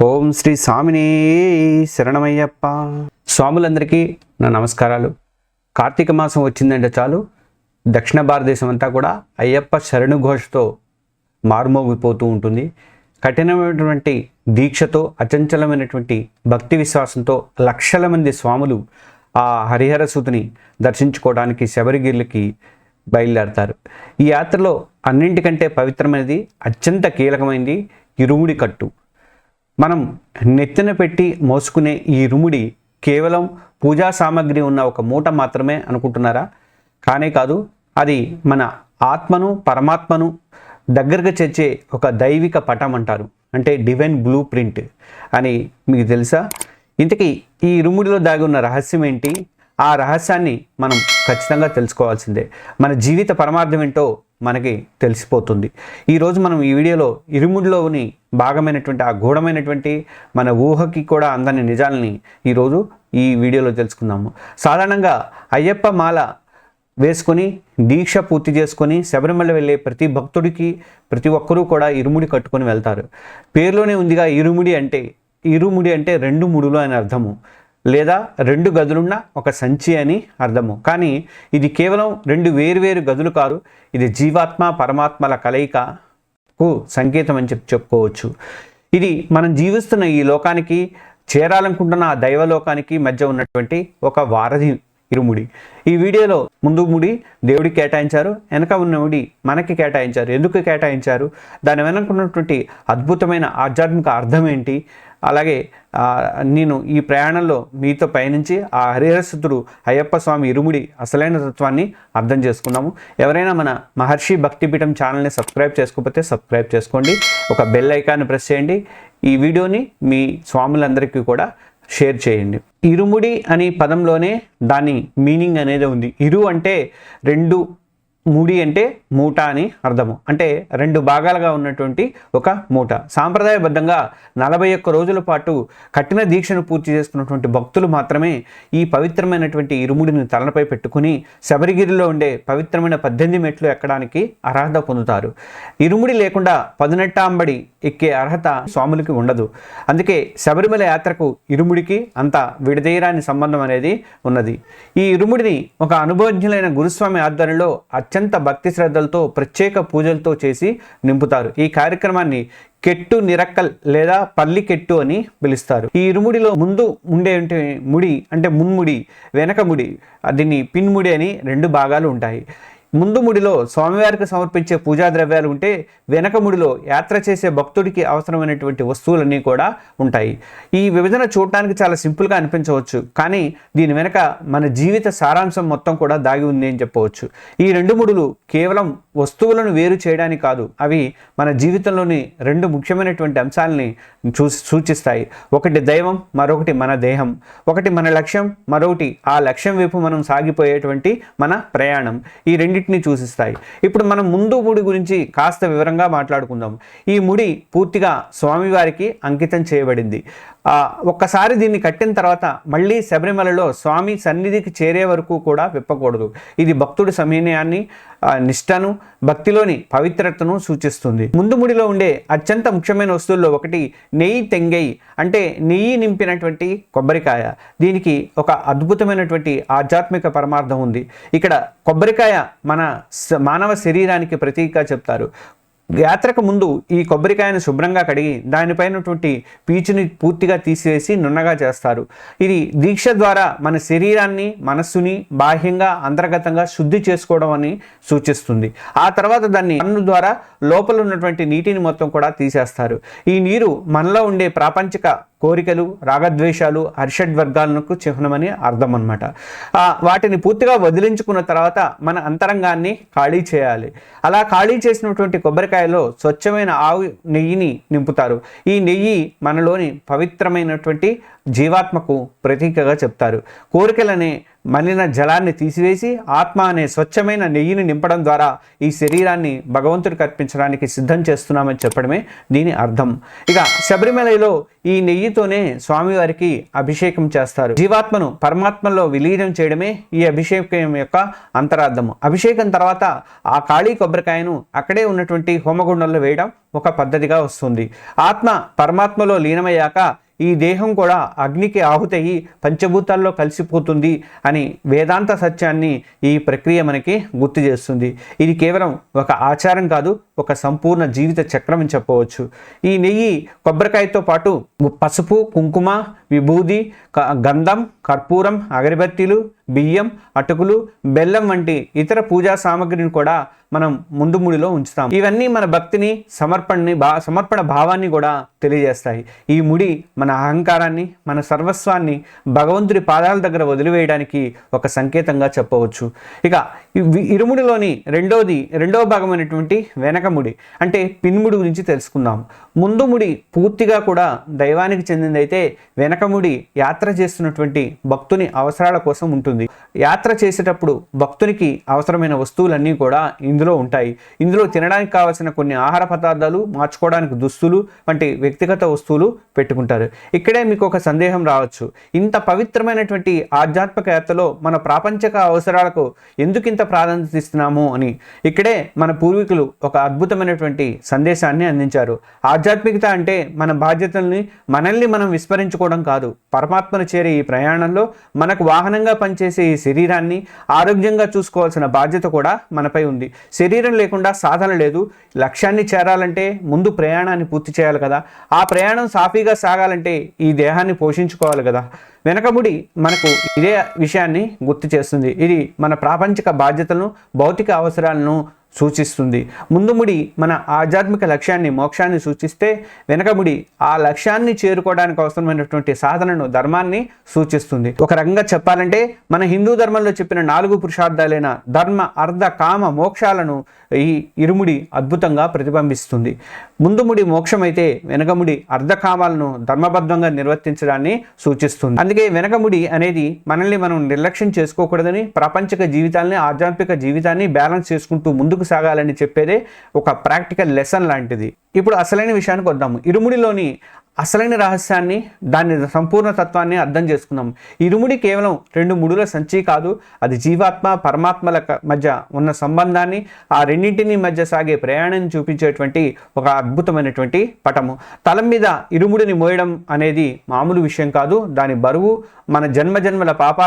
ఓం శ్రీ స్వామినే శరణమయ్యప్ప. స్వాములందరికీ నా నమస్కారాలు. కార్తీక మాసం వచ్చిందంటే చాలు దక్షిణ భారతదేశం అంతా కూడా అయ్యప్ప శరణు ఘోషతో మారుమోగిపోతూ ఉంటుంది. కఠినమైనటువంటి దీక్షతో, అచంచలమైనటువంటి భక్తి విశ్వాసంతో లక్షల మంది స్వాములు ఆ హరిహర సూతుని దర్శించుకోవడానికి శబరిగిరికి బయలుదేరతారు. ఈ యాత్రలో అన్నింటికంటే పవిత్రమైనది, అత్యంత కీలకమైనది ఇరుముడి కట్టు. మనం నెత్తిన పెట్టి మోసుకునే ఈ ఇరుముడి కేవలం పూజా సామాగ్రి ఉన్న ఒక మూట మాత్రమే అనుకుంటున్నారా? కానే కాదు. అది మన ఆత్మను, పరమాత్మను దగ్గరకు చేర్చే ఒక దైవిక పటం అంటారు. అంటే డివైన్ బ్లూ ప్రింట్ అని మీకు తెలుసా? ఇంతకీ ఈ ఇరుముడిలో దాగి ఉన్న రహస్యం ఏంటి? ఆ రహస్యాన్ని మనం ఖచ్చితంగా తెలుసుకోవాల్సిందే. మన జీవిత పరమార్థం ఏంటో మనకి తెలిసిపోతుంది. ఈరోజు మనం ఈ వీడియోలో ఇరుముడిలోని భాగమైనటువంటి ఆ గూఢమైనటువంటి మన ఊహకి కూడా అందని నిజాలని ఈరోజు ఈ వీడియోలో తెలుసుకుందాము. సాధారణంగా అయ్యప్ప మాల వేసుకొని దీక్ష పూర్తి చేసుకొని శబరిమల వెళ్ళే ప్రతి భక్తుడికి, ప్రతి ఒక్కరూ కూడా ఇరుముడి కట్టుకొని వెళ్తారు. పేరులోనే ఉందిగా ఇరుముడి అంటే. ఇరుముడి అంటే రెండు ముడులు అని అర్థము, లేదా రెండు గదులున్న ఒక సంచి అని అర్థము. కానీ ఇది కేవలం రెండు వేరువేరు గదులు కాదు. ఇది జీవాత్మ పరమాత్మల కలయికకు సంకేతం అని చెప్పుకోవచ్చు. ఇది మనం జీవిస్తున్న ఈ లోకానికి, చేరాలనుకుంటున్న ఆ దైవలోకానికి మధ్య ఉన్నటువంటి ఒక వారధి ఇరుముడి. ఈ వీడియోలో ముందు ముడి దేవుడికి కేటాయించారు, వెనక ఉన్న ముడి మనకి కేటాయించారు. ఎందుకు కేటాయించారు? దాని వెనక ఉన్నటువంటి అద్భుతమైన ఆధ్యాత్మిక అర్థం ఏంటి? అలాగే నేను ఈ ప్రయాణంలో మీతో పయనించి ఆ హరిహరసుతుడు అయ్యప్ప స్వామి ఇరుముడి అసలైన తత్వాన్ని అర్థం చేసుకున్నాము. ఎవరైనా మన మహర్షి భక్తిపీఠం ఛానల్ని సబ్స్క్రైబ్ చేసుకోకపోతే సబ్స్క్రైబ్ చేసుకోండి. ఒక బెల్ ఐకాన్ని ప్రెస్ చేయండి. ఈ వీడియోని మీ స్వాములందరికీ కూడా షేర్ చేయండి. ఇరుముడి అనే పదంలోనే దాని మీనింగ్ అనేది ఉంది. ఇరు అంటే రెండు, ముడి అంటే మూట అని అర్థము. అంటే రెండు భాగాలుగా ఉన్నటువంటి ఒక మూట. సాంప్రదాయబద్ధంగా 41 రోజుల పాటు కఠిన దీక్షను పూర్తి చేసుకున్నటువంటి భక్తులు మాత్రమే ఈ పవిత్రమైనటువంటి ఇరుముడిని తలపై పెట్టుకుని శబరిగిరిలో ఉండే పవిత్రమైన 18 మెట్లు ఎక్కడానికి అర్హత పొందుతారు. ఇరుముడి లేకుండా పదునెట్టాంబడి ఎక్కే అర్హత స్వాములకి ఉండదు. అందుకే శబరిమల యాత్రకు ఇరుముడికి అంత విడదీయరాని సంబంధం అనేది ఉన్నది. ఈ ఇరుముడిని ఒక అనుభవజ్ఞులైన గురుస్వామి ఆధ్వర్యంలో అత్యంత భక్తి శ్రద్ధలతో ప్రత్యేక పూజలతో చేసి నింపుతారు. ఈ కార్యక్రమాన్ని కెట్టు నిరక్కల్ లేదా పల్లి కెట్టు అని పిలుస్తారు. ఈ ఇరుముడిలో ముందు ఉండే ముడి అంటే మున్ముడి, వెనక ముడి, దీన్ని పిన్ముడి అని రెండు భాగాలు ఉంటాయి. ముందు ముడిలో స్వామివారికి సమర్పించే పూజా ద్రవ్యాలు ఉంటే, వెనక ముడిలో యాత్ర చేసే భక్తుడికి అవసరమైనటువంటి వస్తువులన్నీ కూడా ఉంటాయి. ఈ విభజన చూడటానికి చాలా సింపుల్గా అనిపించవచ్చు, కానీ దీని వెనక మన జీవిత సారాంశం మొత్తం కూడా దాగి ఉంది అని చెప్పవచ్చు. ఈ రెండు ముడులు కేవలం వస్తువులను వేరు చేయడానికి కాదు, అవి మన జీవితంలోని రెండు ముఖ్యమైనటువంటి అంశాలని సూచిస్తాయి. ఒకటి దైవం, మరొకటి మన దేహం. ఒకటి మన లక్ష్యం, మరొకటి ఆ లక్ష్యం వైపు మనం సాగిపోయేటువంటి మన ప్రయాణం. ఈ రెండింటిని సూచిస్తాయి. ఇప్పుడు మనం ముందు ముడి గురించి కాస్త వివరంగా మాట్లాడుకుందాం. ఈ ముడి పూర్తిగా స్వామివారికి అంకితం చేయబడింది. ఒక్కసారి దీన్ని కట్టిన తర్వాత మళ్ళీ శబరిమలలో స్వామి సన్నిధికి చేరే వరకు కూడా విప్పకూడదు. ఇది భక్తుడి సమన్వయాన్ని, నిష్టను, భక్తిలోని పవిత్రతను సూచిస్తుంది. ముందు ముడిలో ఉండే అత్యంత ముఖ్యమైన వస్తువుల్లో ఒకటి నెయ్యి తెంగై, అంటే నెయ్యి నింపినటువంటి కొబ్బరికాయ. దీనికి ఒక అద్భుతమైనటువంటి ఆధ్యాత్మిక పరమార్థం ఉంది. ఇక్కడ కొబ్బరికాయ మన మానవ శరీరానికి ప్రతీకగా చెప్తారు. యాత్రకు ముందు ఈ కొబ్బరికాయను శుభ్రంగా కడిగి దానిపైనటువంటి పీచుని పూర్తిగా తీసివేసి నున్నగా చేస్తారు. ఇది దీక్ష ద్వారా మన శరీరాన్ని, మనస్సుని బాహ్యంగా, అంతర్గతంగా శుద్ధి చేసుకోవడం అని సూచిస్తుంది. ఆ తర్వాత దాన్ని కన్ను ద్వారా లోపల ఉన్నటువంటి నీటిని మొత్తం కూడా తీసేస్తారు. ఈ నీరు మనలో ఉండే ప్రాపంచిక కోరికలు, రాగద్వేషాలు, హర్షడ్వర్గాలకు చిహ్నమని అర్థం అన్నమాట. వాటిని పూర్తిగా వదిలించుకున్న తర్వాత మన అంతరంగాన్ని ఖాళీ చేయాలి. అలా ఖాళీ చేసినటువంటి కొబ్బరికాయలో స్వచ్ఛమైన ఆవు నెయ్యిని నింపుతారు. ఈ నెయ్యి మనలోని పవిత్రమైనటువంటి జీవాత్మకు ప్రతీకగా చెప్తారు. కోరికలనే మలిన జలాన్ని తీసివేసి ఆత్మ అనే స్వచ్ఛమైన నెయ్యిని నింపడం ద్వారా ఈ శరీరాన్ని భగవంతుడికి అర్పించడానికి సిద్ధం చేస్తున్నామని చెప్పడమే దీని అర్థం. ఇక శబరిమలలో ఈ నెయ్యితోనే స్వామివారికి అభిషేకం చేస్తారు. జీవాత్మను పరమాత్మలో విలీనం చేయడమే ఈ అభిషేకం యొక్క అంతరార్థము. అభిషేకం తర్వాత ఆ ఖాళీ కొబ్బరికాయను అక్కడే ఉన్నటువంటి హోమగుండంలో వేయడం ఒక పద్ధతిగా వస్తుంది. ఆత్మ పరమాత్మలో లీనమయ్యాక ఈ దేహం కూడా అగ్నికి ఆహుతయి పంచభూతాల్లో కలిసిపోతుంది అని వేదాంత సత్యాన్ని ఈ ప్రక్రియ మనకి గుర్తు చేస్తుంది. ఇది కేవలం ఒక ఆచారం కాదు, ఒక సంపూర్ణ జీవిత చక్రం అని చెప్పవచ్చు. ఈ నెయ్యి కొబ్బరికాయతో పాటు పసుపు, కుంకుమ, విభూది, గంధం, కర్పూరం, అగరబత్తీలు, బియ్యం, అటుకులు, బెల్లం వంటి ఇతర పూజా సామగ్రిని కూడా మనం ముందు ముడిలో ఉంచుతాం. ఇవన్నీ మన భక్తిని, సమర్పణ భావాన్ని కూడా తెలియజేస్తాయి. ఈ ముడి మన అహంకారాన్ని, మన సర్వస్వాన్ని భగవంతుడి పాదాల దగ్గర వదిలివేయడానికి ఒక సంకేతంగా చెప్పవచ్చు. ఇక ఇరుముడిలోని రెండవ భాగమైనటువంటి వెనకముడి అంటే పిన్ముడి గురించి తెలుసుకుందాం. ముందు ముడి పూర్తిగా కూడా దైవానికి చెందిందైతే వెనకముడి యాత్ర చేస్తున్నటువంటి భక్తుని అవసరాల కోసం ఉంటుంది. యాత్ర చేసేటప్పుడు భక్తునికి అవసరమైన వస్తువులన్నీ కూడా ఇందులో ఉంటాయి. ఇందులో తినడానికి కావాల్సిన కొన్ని ఆహార పదార్థాలు, మార్చుకోవడానికి దుస్తులు వంటి వ్యక్తిగత వస్తువులు పెట్టుకుంటారు. ఇక్కడే మీకు ఒక సందేహం రావచ్చు, ఇంత పవిత్రమైనటువంటి ఆధ్యాత్మిక యాత్రలో మన ప్రాపంచిక అవసరాలకు ఎందుకు ఇంత ప్రాధాన్యత ఇస్తున్నాము అని. ఇక్కడే మన పూర్వీకులు ఒక అద్భుతమైనటువంటి సందేశాన్ని అందించారు. ఆధ్యాత్మికత అంటే మన బాధ్యతల్ని మనల్ని మనం విస్మరించుకోవడం కాదు. పరమాత్మను చేరే ఈ ప్రయాణంలో మనకు వాహనంగా పనిచేసే ఈ శరీరాన్ని ఆరోగ్యంగా చూసుకోవాల్సిన బాధ్యత కూడా మనపై ఉంది. శరీరం లేకుండా సాధన లేదు. లక్ష్యాన్ని చేరాలంటే ముందు ప్రయాణాన్ని పూర్తి చేయాలి కదా. ఆ ప్రయాణం సాఫీగా సాగాలంటే ఈ దేహాన్ని పోషించుకోవాలి కదా. వెనకముడి మనకు ఇదే విషయాన్ని గుర్తు చేస్తుంది. ఇది మన ప్రాపంచిక బాధ్యతలను, భౌతిక అవసరాలను సూచిస్తుంది. ముందుముడి మన ఆధ్యాత్మిక లక్ష్యాన్ని, మోక్షాన్ని సూచిస్తే వెనకముడి ఆ లక్ష్యాన్ని చేరుకోవడానికి అవసరమైనటువంటి సాధనను, ధర్మాన్ని సూచిస్తుంది. ఒక రకంగా చెప్పాలంటే మన హిందూ ధర్మంలో చెప్పిన 4 పురుషార్థాలైన ధర్మ, అర్థ, కామ, మోక్షాలను ఈ ఇరుముడి అద్భుతంగా ప్రతిబింబిస్తుంది. ముందుముడి మోక్షం అయితే వెనకముడి అర్ధకామాలను ధర్మబద్ధంగా నిర్వర్తించడాన్ని సూచిస్తుంది. అందుకే వెనకముడి అనేది మనల్ని మనం నిర్లక్ష్యం చేసుకోకూడదని, ప్రాపంచిక జీవితాన్ని, ఆధ్యాత్మిక జీవితాన్ని బ్యాలెన్స్ చేసుకుంటూ ముందుకు సాగాలని చెప్పేదే ఒక ప్రాక్టికల్ లెసన్ లాంటిది. ఇప్పుడు అసలైన విషయానికి వద్దాము. ఇరుముడిలోని అసలైన రహస్యాన్ని, దాని సంపూర్ణ తత్వాన్ని అర్థం చేసుకుందాం. ఇరుముడి కేవలం 2 ముడుల సంచి కాదు, అది జీవాత్మ, పరమాత్మల మధ్య ఉన్న సంబంధాన్ని, ఆ రెండింటిని మధ్య సాగే ప్రయాణాన్ని చూపించేటువంటి ఒక అద్భుతమైనటువంటి పటము. తలం మీద ఇరుముడిని మోయడం అనేది మామూలు విషయం కాదు. దాని బరువు మన జన్మజన్మల పాప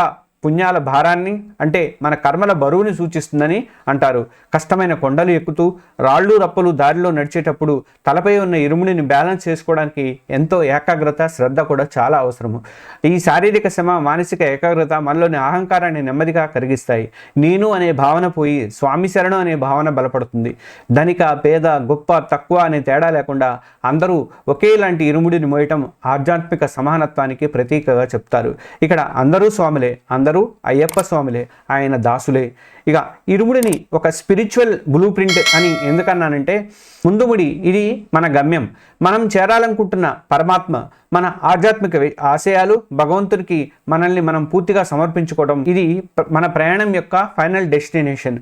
పుణ్యాల భారాన్ని, అంటే మన కర్మల బరువుని సూచిస్తుందని అంటారు. కష్టమైన కొండలు ఎక్కుతూ, రాళ్ళు రప్పలు దారిలో నడిచేటప్పుడు తలపై ఉన్న ఇరుముడిని బ్యాలెన్స్ చేసుకోవడానికి ఎంతో ఏకాగ్రత, శ్రద్ధ కూడా చాలా అవసరము. ఈ శారీరక శ్రమ, మానసిక ఏకాగ్రత మనలోని అహంకారాన్ని నెమ్మదిగా కరిగిస్తాయి. నేను అనే భావన పోయి స్వామి శరణం అనే భావన బలపడుతుంది. ధనిక, పేద, గొప్ప, తక్కువ అనే తేడా లేకుండా అందరూ ఒకేలాంటి ఇరుముడిని మోయటం ఆధ్యాత్మిక సమానత్వానికి ప్రతీకగా చెప్తారు. ఇక్కడ అందరూ స్వాములే, అందరూ అయ్యప్ప స్వాములే, ఆయన దాసులే. ఇక ఇరుముడిని ఒక స్పిరిచువల్ బ్లూ ప్రింట్ అని ఎందుకన్నానంటే, ముందుముడి ఇది మన గమ్యం. మనం చేరాలనుకుంటున్న పరమాత్మ, మన ఆధ్యాత్మిక ఆశయాలు, భగవంతుడికి మనల్ని మనం పూర్తిగా సమర్పించుకోవడం, ఇది మన ప్రయాణం యొక్క ఫైనల్ డెస్టినేషన్.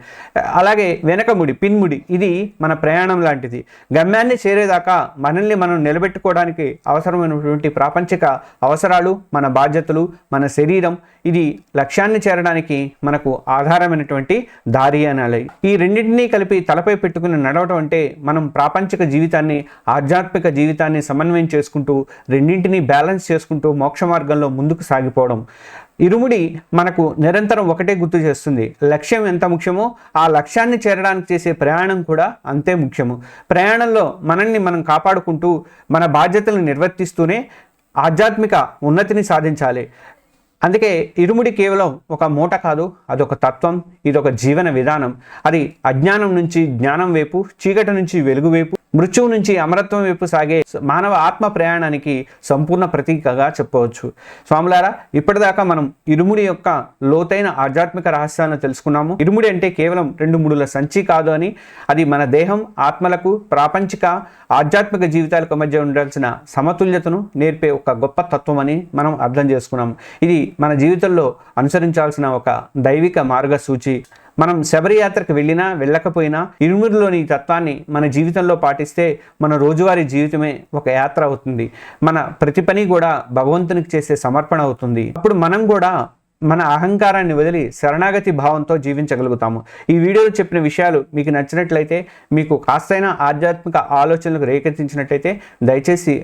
అలాగే వెనకముడి, పిన్ముడి, ఇది మన ప్రయాణం లాంటిది. గమ్యాన్ని చేరేదాకా మనల్ని మనం నిలబెట్టుకోవడానికి అవసరమైనటువంటి ప్రాపంచిక అవసరాలు, మన బాధ్యతలు, మన శరీరం, ఇది లక్ష్యాన్ని చేరడానికి మనకు ఆధారమైనటువంటి దారి అనాలి. ఈ రెండింటినీ కలిపి తలపై పెట్టుకుని నడవడం అంటే మనం ప్రాపంచిక జీవితాన్ని, ఆధ్యాత్మిక జీవితాన్ని సమన్వయం చేసుకుంటూ, రెండింటినీ బ్యాలెన్స్ చేసుకుంటూ మోక్ష మార్గంలో ముందుకు సాగిపోవడం. ఇరుముడి మనకు నిరంతరం ఒకటే గుర్తు చేస్తుంది, లక్ష్యం ఎంత ముఖ్యమో ఆ లక్ష్యాన్ని చేరడానికి చేసే ప్రయాణం కూడా అంతే ముఖ్యము. ప్రయాణంలో మనల్ని మనం కాపాడుకుంటూ, మన బాధ్యతలను నిర్వర్తిస్తూనే ఆధ్యాత్మిక ఉన్నతిని సాధించాలి. అందుకే ఇరుముడి కేవలం ఒక మూట కాదు, అదొక తత్వం, ఇదొక జీవన విధానం. అది అజ్ఞానం నుంచి జ్ఞానం వైపు, చీకటి నుంచి వెలుగు వైపు, మృత్యువు నుంచి అమరత్వం వైపు సాగే మానవ ఆత్మ ప్రయాణానికి సంపూర్ణ ప్రతీకగా చెప్పవచ్చు. స్వాములారా, ఇప్పటిదాకా మనం ఇరుముడి యొక్క లోతైన ఆధ్యాత్మిక రహస్యాలను తెలుసుకున్నాము. ఇరుముడి అంటే కేవలం 2 ముడుల సంచి కాదు అని, అది మన దేహం, ఆత్మలకు, ప్రాపంచిక ఆధ్యాత్మిక జీవితాలకు మధ్య ఉండాల్సిన సమతుల్యతను నేర్పే ఒక గొప్ప తత్వం అని మనం అర్థం చేసుకున్నాం. ఇది మన జీవితంలో అనుసరించాల్సిన ఒక దైవిక మార్గసూచి. మనం శబరి యాత్రకు వెళ్ళినా వెళ్ళకపోయినా ఇరుముడిలోని తత్వాన్ని మన జీవితంలో పాటిస్తే మన రోజువారీ జీవితమే ఒక యాత్ర అవుతుంది. మన ప్రతి పని కూడా భగవంతునికి చేసే సమర్పణ అవుతుంది. అప్పుడు మనం కూడా మన అహంకారాన్ని వదిలి శరణాగతి భావంతో జీవించగలుగుతాము. ఈ వీడియోలో చెప్పిన విషయాలు మీకు నచ్చినట్లయితే, మీకు కాస్తైనా ఆధ్యాత్మిక ఆలోచనలకు రేకెత్తించినట్లయితే దయచేసి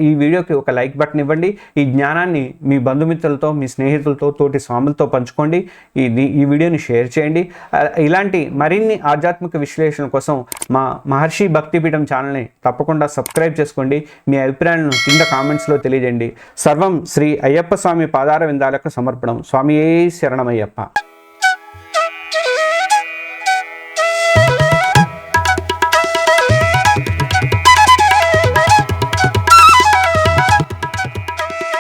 ఈ వీడియోకి ఒక లైక్ బటన్ ఇవ్వండి. ఈ జ్ఞానాన్ని మీ బంధుమిత్రులతో, మీ స్నేహితులతో, తోటి స్వాములతో పంచుకోండి. ఈ వీడియోని షేర్ చేయండి. ఇలాంటి మరిన్ని ఆధ్యాత్మిక విశ్లేషణ కోసం మా మహర్షి భక్తిపీఠం ఛానల్ని తప్పకుండా సబ్స్క్రైబ్ చేసుకోండి. మీ అభిప్రాయాలను కింద కామెంట్స్లో తెలియజేయండి. సర్వం శ్రీ అయ్యప్ప స్వామి పాదార విందాలకు సమర్పణం. స్వామియే శరణమయ్యప్ప.